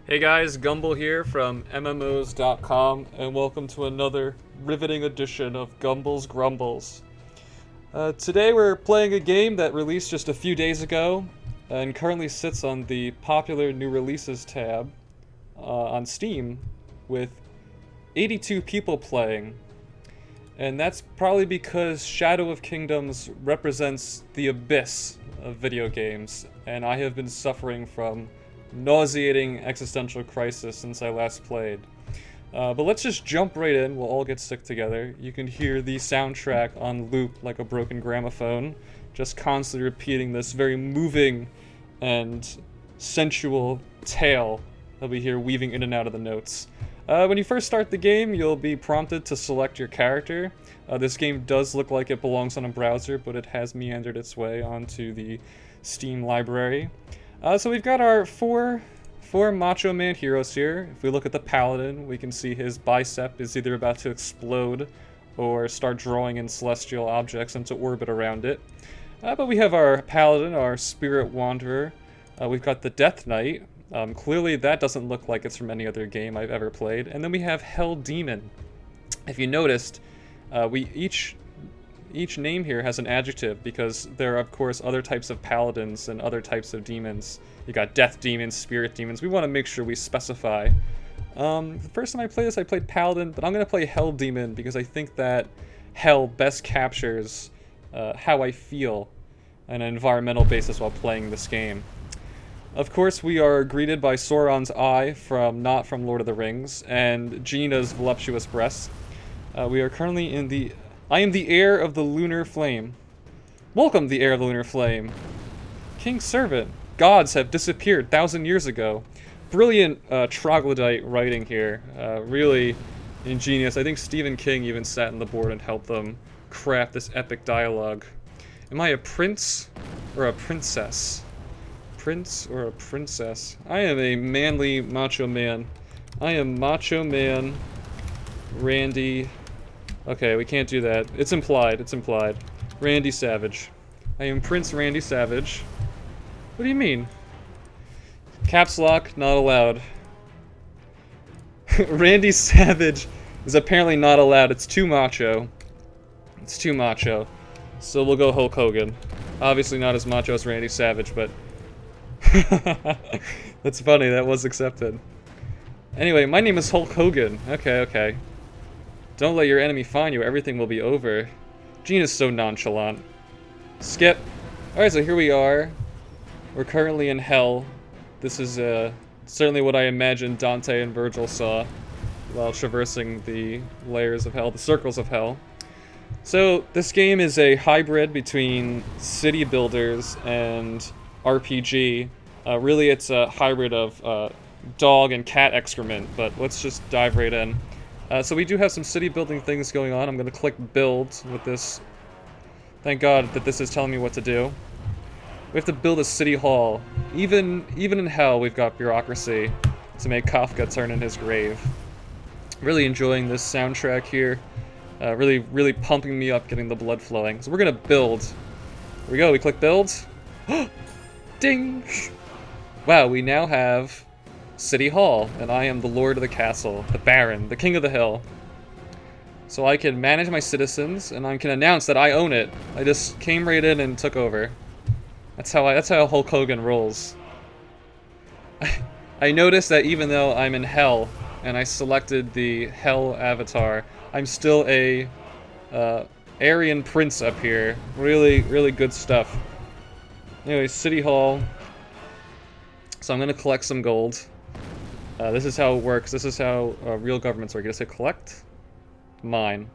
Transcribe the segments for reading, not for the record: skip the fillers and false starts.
Hey guys, Gumble here from MMOs.com, and welcome to another riveting edition of Grumbles. Today we're playing a game that released just a few days ago, and currently sits on the popular new releases tab on Steam, with 82 people playing. And that's probably because Shadow of Kingdoms represents the abyss of video games, and I have been suffering from nauseating existential crisis since I last played. But let's just jump right in. We'll all get sick together. You can hear the soundtrack on loop like a broken gramophone, just constantly repeating this very moving and sensual tale that we hear weaving in and out of the notes. When you first start the game, you'll be prompted to select your character. This game does look like it belongs on a browser, but it has meandered its way onto the Steam library. So we've got our four Macho Man heroes here. If we look at the Paladin, we can see his bicep is either about to explode or start drawing in celestial objects into orbit around it. But we have our Paladin, our Spirit Wanderer. We've got the Death Knight. Clearly that doesn't look like it's from any other game I've ever played. And then we have Hell Demon. If you noticed, each name here has an adjective because there are, of course, other types of paladins and other types of demons. You got death demons, spirit demons. We want to make sure we specify. The first time I played this, I played paladin, but I'm going to play hell demon because I think that hell best captures how I feel on an environmental basis while playing this game. Of course, we are greeted by Sauron's eye not from Lord of the Rings, and Gina's voluptuous breasts. We are currently in the... I am the heir of the lunar flame. Welcome, the heir of the lunar flame. King's servant. Gods have disappeared 1,000 years ago. Brilliant troglodyte writing here. Really ingenious. I think Stephen King even sat on the board and helped them craft this epic dialogue. Am I a prince or a princess? Prince or a princess? I am a manly macho man. I am Macho Man Randy... Okay, we can't do that. It's implied. Randy Savage. I am Prince Randy Savage. What do you mean? Caps lock, not allowed. Randy Savage is apparently not allowed. It's too macho. So we'll go Hulk Hogan. Obviously not as macho as Randy Savage, but... That's funny, that was accepted. Anyway, my name is Hulk Hogan. Okay. Don't let your enemy find you, everything will be over. Gina's so nonchalant. Skip. Alright, so here we are. We're currently in hell. This is certainly what I imagined Dante and Virgil saw while traversing the layers of hell, the circles of hell. So, this game is a hybrid between city builders and RPG. Really, it's a hybrid of dog and cat excrement, but let's just dive right in. So we do have some city building things going on. I'm going to click build with this. Thank God that this is telling me what to do. We have to build a city hall. Even in hell, we've got bureaucracy to make Kafka turn in his grave. Really enjoying this soundtrack here. Really pumping me up, getting the blood flowing. So we're going to build. Here we go. We click build. Ding! Wow, we now have City Hall, and I am the Lord of the Castle, the Baron, the King of the Hill. So I can manage my citizens, and I can announce that I own it. I just came right in and took over. That's how Hulk Hogan rolls. I noticed that even though I'm in Hell, and I selected the Hell avatar, I'm still a Aryan Prince up here. Really good stuff. Anyway, City Hall. So I'm gonna collect some gold. This is how it works. This is how real governments work. You just hit collect, mine.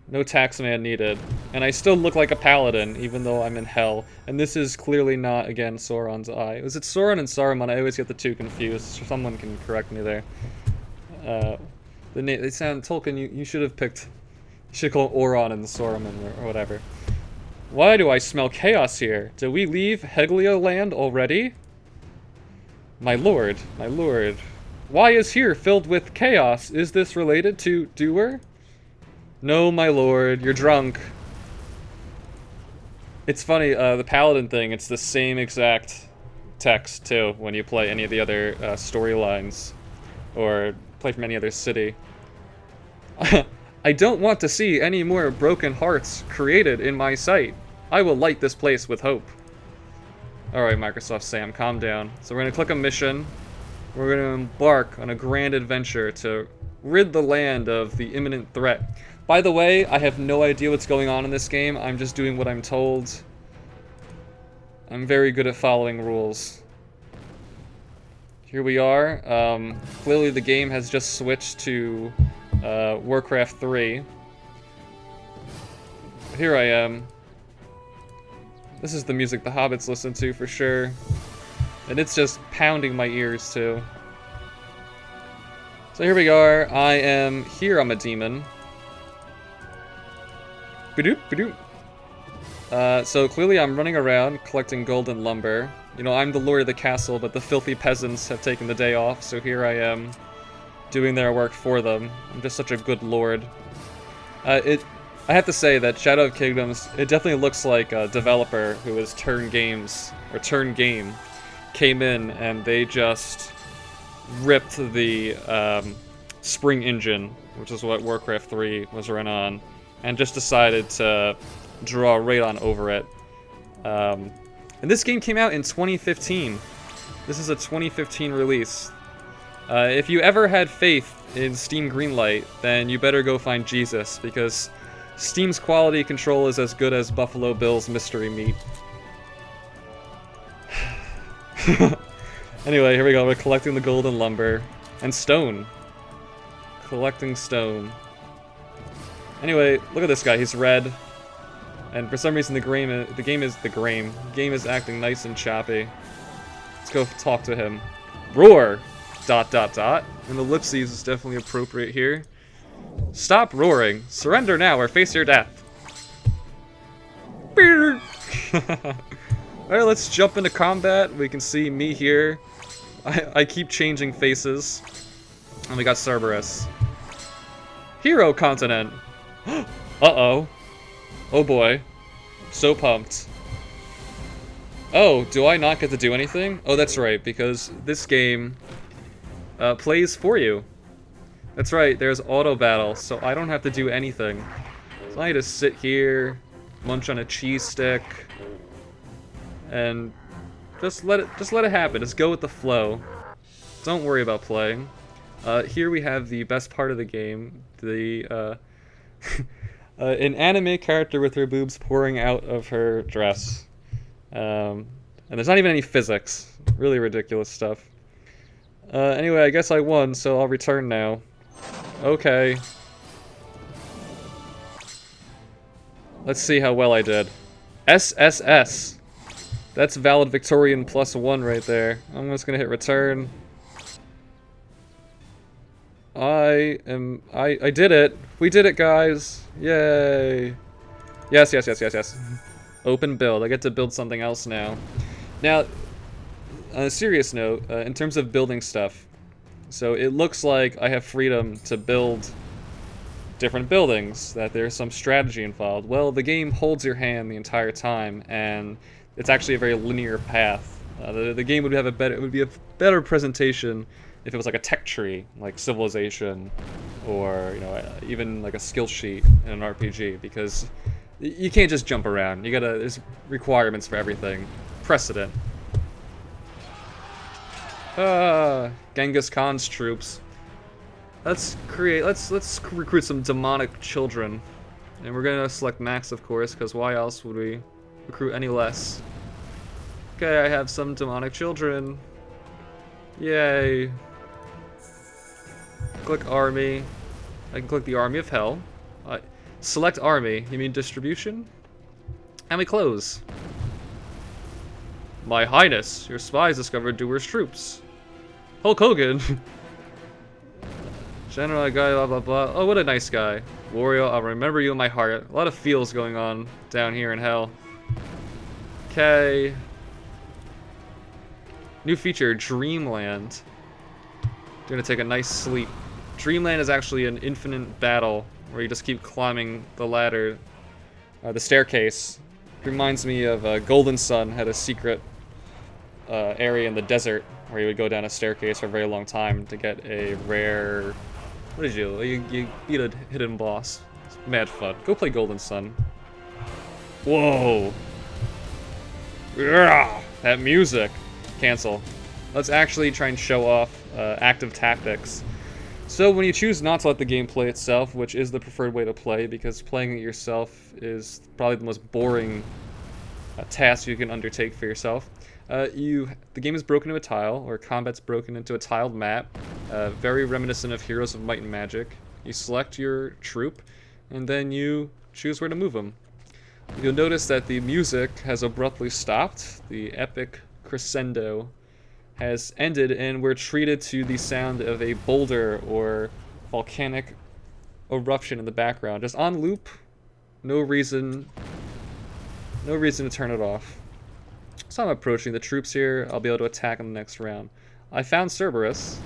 No tax man needed. And I still look like a paladin, even though I'm in hell. And this is clearly not, again, Sauron's eye. Was it Sauron and Saruman? I always get the two confused. Someone can correct me there. They sound Tolkien. You should have picked. You should call Oron and Saruman or whatever. Why do I smell chaos here? Did we leave Helgeland already? My lord. Why is here filled with chaos? Is this related to Doer? No, my lord, you're drunk. It's funny, the paladin thing, it's the same exact text too when you play any of the other storylines or play from any other city. I don't want to see any more broken hearts created in my sight. I will light this place with hope. Alright, Microsoft Sam, calm down. So we're gonna click a mission. We're gonna embark on a grand adventure to rid the land of the imminent threat. By the way, I have no idea what's going on in this game. I'm just doing what I'm told. I'm very good at following rules. Here we are. Clearly the game has just switched to Warcraft 3. Here I am. This is the music the hobbits listen to for sure. And it's just pounding my ears too. So here we are. I am here. I'm a demon. Badoop, badoop. So clearly I'm running around collecting golden lumber. You know, I'm the lord of the castle, but the filthy peasants have taken the day off, so here I am doing their work for them. I'm just such a good lord. I have to say that Shadow of Kingdoms, it definitely looks like a developer who is Turn Game came in and they just ripped the Spring Engine, which is what Warcraft 3 was run on, and just decided to draw right on over it. And this game came out in 2015. This is a 2015 release. If you ever had faith in Steam Greenlight, then you better go find Jesus, because Steam's quality control is as good as Buffalo Bill's mystery meat. Anyway, here we go. We're collecting the golden lumber. And stone. Collecting stone. Anyway, look at this guy. He's red. And for some reason the game is acting nice and choppy. Let's go talk to him. Roar! ... And the ellipses is definitely appropriate here. Stop roaring. Surrender now or face your death. Alright, let's jump into combat. We can see me here. I keep changing faces. And we got Cerberus. Hero Continent! Uh-oh. Oh boy. So pumped. Oh, do I not get to do anything? Oh, that's right, because this game plays for you. That's right, there's auto battle, so I don't have to do anything. So I just sit here, munch on a cheese stick, and just let it happen. Just go with the flow. Don't worry about playing. Here we have the best part of the game, the an anime character with her boobs pouring out of her dress. And there's not even any physics. Really ridiculous stuff. Anyway, I guess I won, so I'll return now. Okay. Let's see how well I did. SSS. That's valid Victorian +1 right there. I'm just gonna hit return. I did it. We did it, guys. Yay. Yes. Open build. I get to build something else now. Now, on a serious note, in terms of building stuff, so it looks like I have freedom to build different buildings, that there's some strategy involved. Well, the game holds your hand the entire time, and it's actually a very linear path. The game would have be a better presentation if it was like a tech tree, like Civilization, or even like a skill sheet in an RPG, because you can't just jump around. There's requirements for everything. Precedent. Genghis Khan's troops. Let's recruit some demonic children. And we're gonna select max, of course, because why else would we recruit any less? Okay, I have some demonic children. Yay. Click army. I can click the army of hell. Select army. You mean distribution? And we close. My Highness, your spies discovered Doer's troops. Hulk Hogan. General guy, blah blah blah. Oh, what a nice guy. Warrior, I'll remember you in my heart. A lot of feels going on down here in hell. Okay. New feature, Dreamland. Gonna take a nice sleep. Dreamland is actually an infinite battle where you just keep climbing the ladder, the staircase. Reminds me of Golden Sun had a secret area in the desert where you would go down a staircase for a very long time to get a rare... What did you do? You beat a hidden boss. It's mad fun. Go play Golden Sun. Whoa! Yeah, that music! Cancel. Let's actually try and show off active tactics. So when you choose not to let the game play itself, which is the preferred way to play, because playing it yourself is probably the most boring task you can undertake for yourself. The game is broken into a tile, or combat's broken into a tiled map, very reminiscent of Heroes of Might and Magic. You select your troop, and then you choose where to move them. You'll notice that the music has abruptly stopped. The epic crescendo has ended, and we're treated to the sound of a boulder or volcanic eruption in the background, just on loop. No reason to turn it off. So I'm approaching the troops here. I'll be able to attack in the next round. I found Cerberus.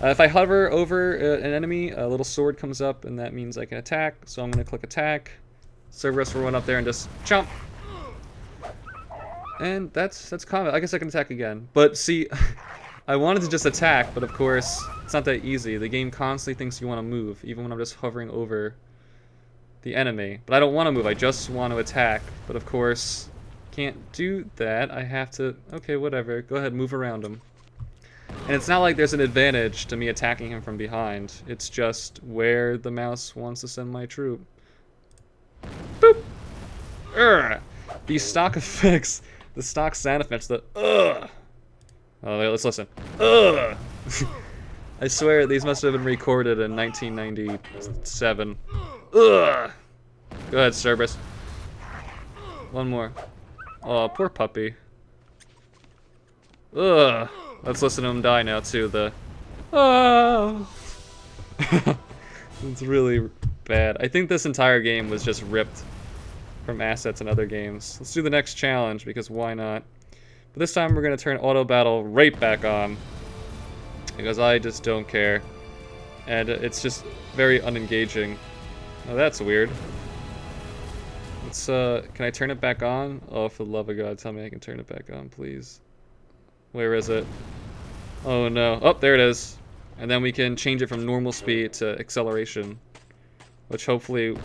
If I hover over an enemy, a little sword comes up, and that means I can attack. So I'm going to click attack. Cerberus will run up there and just jump. And that's combat. I guess I can attack again. But see, I wanted to just attack, but of course, it's not that easy. The game constantly thinks you want to move, even when I'm just hovering over the enemy. But I don't want to move, I just want to attack. But of course, can't do that. I have to... Okay, whatever. Go ahead, move around him. And it's not like there's an advantage to me attacking him from behind. It's just where the mouse wants to send my troop. Boop! Urgh! These stock effects... The stock sound effects, the ugh. Oh, let's listen. Ugh. I swear these must have been recorded in 1997. Ugh. Go ahead, Cerberus. One more. Oh, poor puppy. Ugh. Let's listen to him die now too. The oh. It's really bad. I think this entire game was just ripped from assets in other games. Let's do the next challenge, because why not? But this time we're going to turn auto battle right back on, because I just don't care. And it's just very unengaging. Oh, that's weird. Let's, can I turn it back on? Oh, for the love of God, tell me I can turn it back on, please. Where is it? Oh no. Oh, there it is. And then we can change it from normal speed to acceleration, which hopefully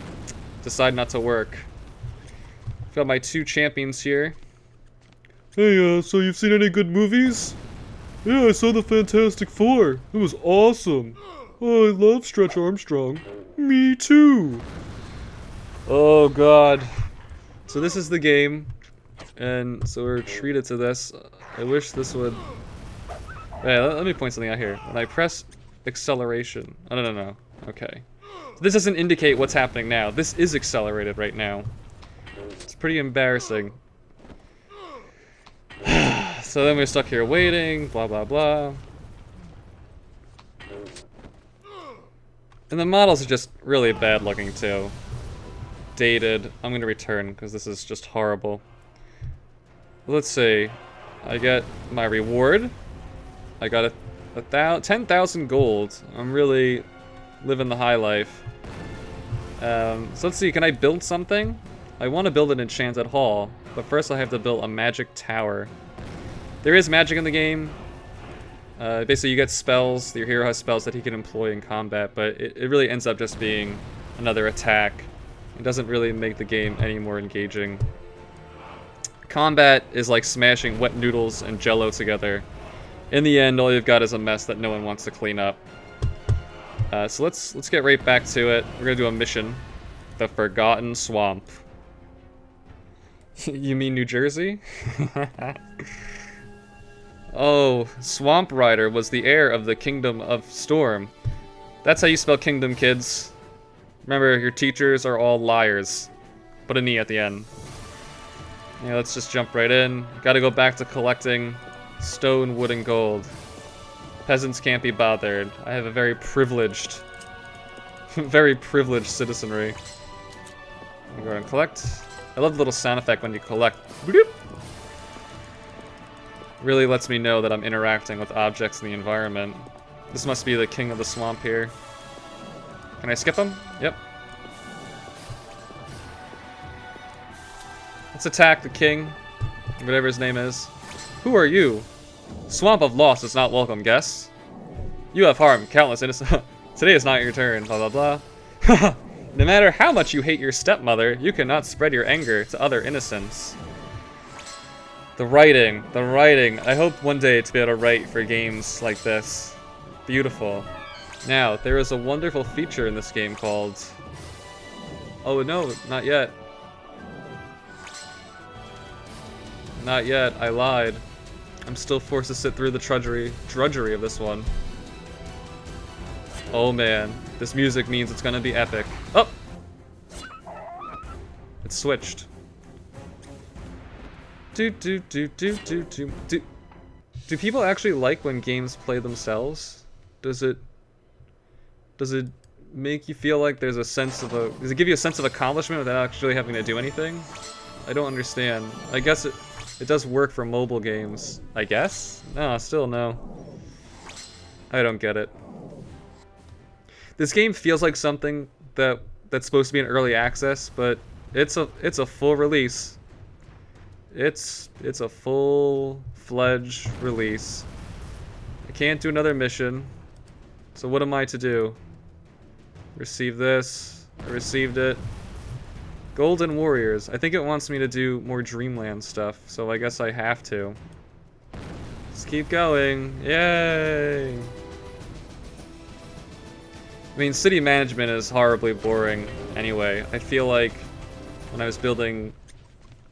decide not to work. Got my two champions here. Hey, so you've seen any good movies? Yeah, I saw the Fantastic Four. It was awesome. Oh, I love Stretch Armstrong. Me too. Oh God. So this is the game, and so we're treated to this. I wish this would... Hey, let me point something out here. When I press acceleration... Oh, no. Okay. So this doesn't indicate what's happening now. This is accelerated right now. It's pretty embarrassing. So then we're stuck here waiting, blah blah blah. And the models are just really bad looking too. Dated. I'm gonna return because this is just horrible. Let's see. I get my reward. I got 10,000 gold. I'm really living the high life. So let's see, can I build something? I want to build an enchanted hall, but first I have to build a magic tower. There is magic in the game. Basically you get spells, your hero has spells that he can employ in combat, but it really ends up just being another attack. It doesn't really make the game any more engaging. Combat is like smashing wet noodles and jello together. In the end, all you've got is a mess that no one wants to clean up. So let's get right back to it. We're gonna do a mission. The Forgotten Swamp. You mean New Jersey? Oh, Swamp Rider was the heir of the Kingdom of Storm. That's how you spell kingdom, kids. Remember, your teachers are all liars. Put an E at the end. Yeah, let's just jump right in. Gotta go back to collecting stone, wood, and gold. Peasants can't be bothered. I have a very privileged citizenry. Go ahead and collect. I love the little sound effect when you collect. Bloop. Really lets me know that I'm interacting with objects in the environment. This must be the king of the swamp here. Can I skip him? Yep. Let's attack the king, whatever his name is. Who are you? Swamp of Loss is not welcome, guests. You have harmed countless innocent. Today is not your turn, blah blah blah. No matter how much you hate your stepmother, you cannot spread your anger to other innocents. The writing. I hope one day to be able to write for games like this. Beautiful. Now, there is a wonderful feature in this game called... Oh no, not yet. Not yet, I lied. I'm still forced to sit through the drudgery of this one. Oh man, this music means it's gonna be epic. Oh! It switched. Do people actually like when games play themselves? Does it make you feel like there's a sense of does it give you a sense of accomplishment without actually having to do anything? I don't understand. I guess it does work for mobile games. I guess? No, still no. I don't get it. This game feels like something that's supposed to be in early access, but it's a full release. It's a full-fledged release. I can't do another mission. So what am I to do? Receive this. I received it. Golden Warriors. I think it wants me to do more Dreamland stuff, so I guess I have to. Let's keep going. Yay! I mean, city management is horribly boring anyway. I feel like when I was building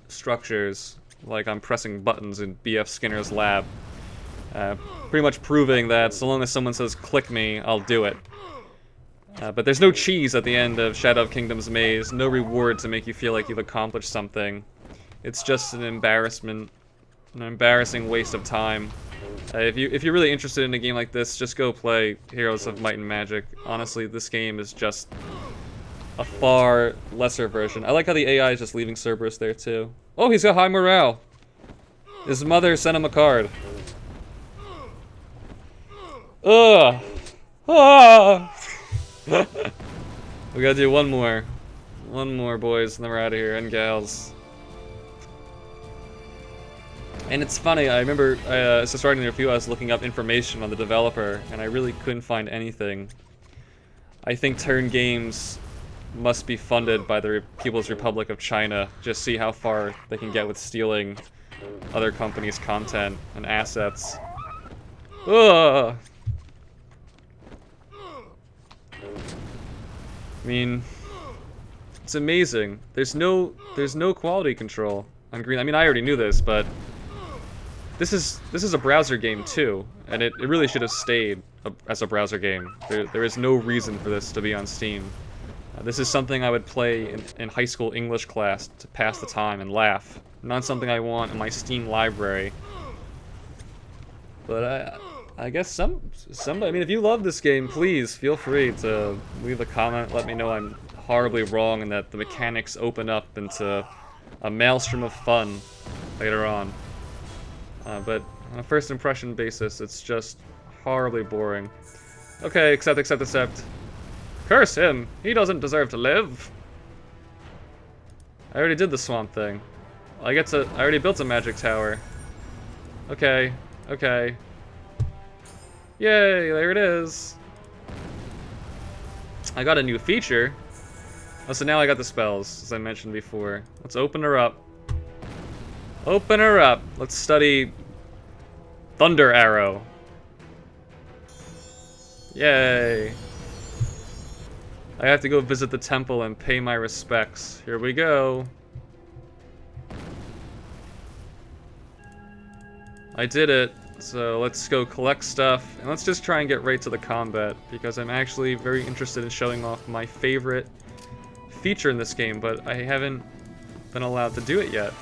structures, like I'm pressing buttons in B.F. Skinner's lab, pretty much proving that so long as someone says click me, I'll do it. But there's no cheese at the end of Shadow of Kingdom's maze, no reward to make you feel like you've accomplished something. It's just an embarrassing waste of time. If you're really interested in a game like this, just go play Heroes of Might and Magic. Honestly, this game is just a far lesser version. I like how the AI is just leaving Cerberus there too. Oh, he's got high morale. His mother sent him a card. Ugh. Ah. We gotta do one more. One more, boys, and then we're out of here, and gals. And it's funny, I remember, so starting the review, I was looking up information on the developer, and I really couldn't find anything. I think Turn Games must be funded by the People's Republic of China. Just see how far they can get with stealing other companies' content and assets. Ugh. I mean, it's amazing. There's no quality control on Green. I mean, I already knew this, but this is a browser game too, and it really should have stayed as a browser game. There is no reason for this to be on Steam. This is something I would play in high school English class to pass the time and laugh. Not something I want in my Steam library. But I guess somebody, I mean, if you love this game, please feel free to leave a comment. Let me know I'm horribly wrong and that the mechanics open up into a maelstrom of fun later on. But on a first impression basis, it's just horribly boring. Okay, accept. Curse him! He doesn't deserve to live! I already did the swamp thing. I already built a magic tower. Okay. Yay, there it is. I got a new feature. Oh, so now I got the spells, as I mentioned before. Let's open her up. Open her up. Let's study Thunder Arrow. Yay. I have to go visit the temple and pay my respects. Here we go. I did it. So let's go collect stuff, and let's just try and get right to the combat, because I'm actually very interested in showing off my favorite feature in this game, but I haven't been allowed to do it yet.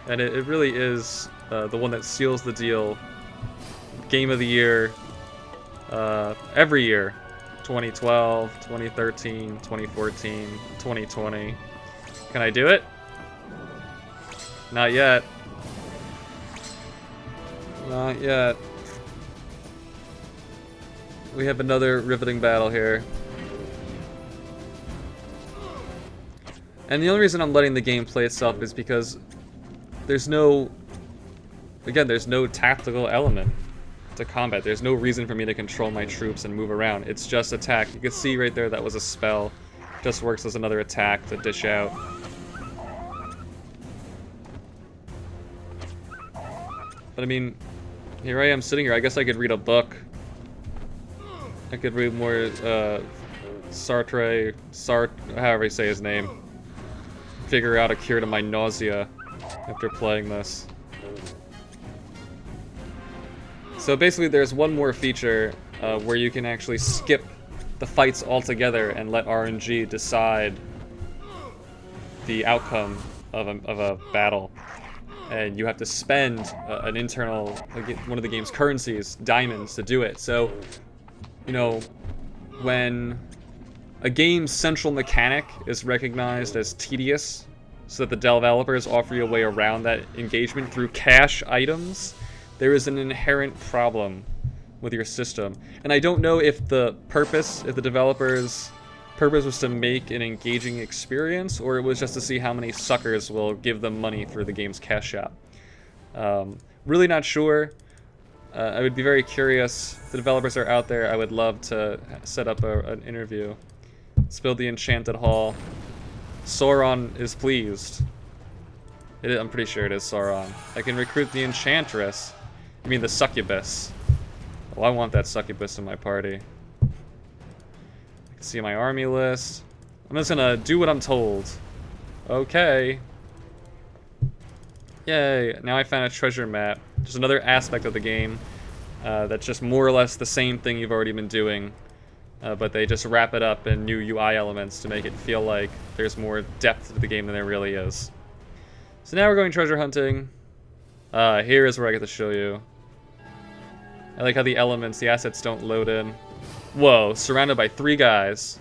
And it really is the one that seals the deal. Game of the year, every year. 2012, 2013, 2014, 2020. Can I do it? Not yet. Not yet. We have another riveting battle here. And the only reason I'm letting the game play itself is because there's no again, there's no tactical element to combat. There's no reason for me to control my troops and move around. It's just attack. You can see right there that was a spell. Just works as another attack to dish out. But I mean, here I am sitting here. I guess I could read a book. I could read more Sartre, however you say his name. Figure out a cure to my nausea after playing this. So basically there's one more feature where you can actually skip the fights altogether and let RNG decide the outcome of a battle. And you have to spend an internal, one of the game's currencies, diamonds, to do it. So, you know, when a game's central mechanic is recognized as tedious, so that the developers offer you a way around that engagement through cash items, there is an inherent problem with your system. And I don't know if the developer's purpose was to make an engaging experience, or it was just to see how many suckers will give them money through the game's cash shop. Really not sure. I would be very curious. If the developers are out there, I would love to set up an interview. Let's build the Enchanted Hall. Sauron is pleased. I'm pretty sure it is Sauron. I can recruit the Enchantress. You mean the Succubus. Well, I want that Succubus in my party. I can see my army list. I'm just gonna do what I'm told. Okay. Yay, now I found a treasure map. Just another aspect of the game that's just more or less the same thing you've already been doing. But they just wrap it up in new UI elements to make it feel like there's more depth to the game than there really is. So now we're going treasure hunting. Here is where I get to show you. I like how the elements, the assets don't load in. Whoa, surrounded by 3 guys.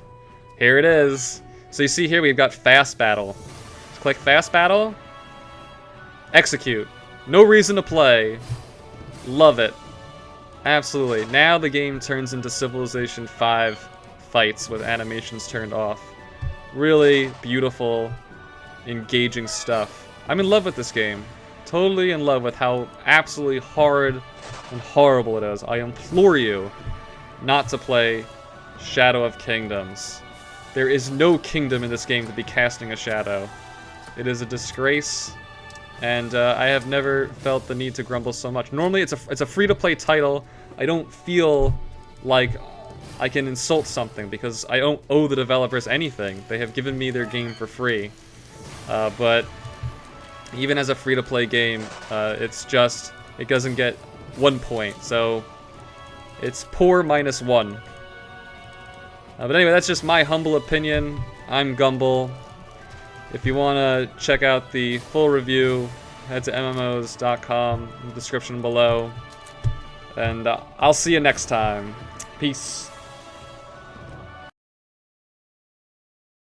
Here it is. So you see here we've got fast battle. Let's click fast battle. Execute. No reason to play. Love it. Absolutely. Now the game turns into Civilization 5 fights with animations turned off. Really beautiful, engaging stuff. I'm in love with this game. Totally in love with how absolutely hard and horrible it is. I implore you not to play Shadow of Kingdoms. There is no kingdom in this game to be casting a shadow. It is a disgrace, and I have never felt the need to grumble so much. Normally it's a free-to-play title. I don't feel like I can insult something because I don't owe the developers anything. They have given me their game for free. But even as a free-to-play game, it doesn't get 1 point, so it's poor -1. But anyway, that's just my humble opinion. I'm Gumble. If you want to check out the full review, head to MMOs.com in the description below. And I'll see you next time. Peace.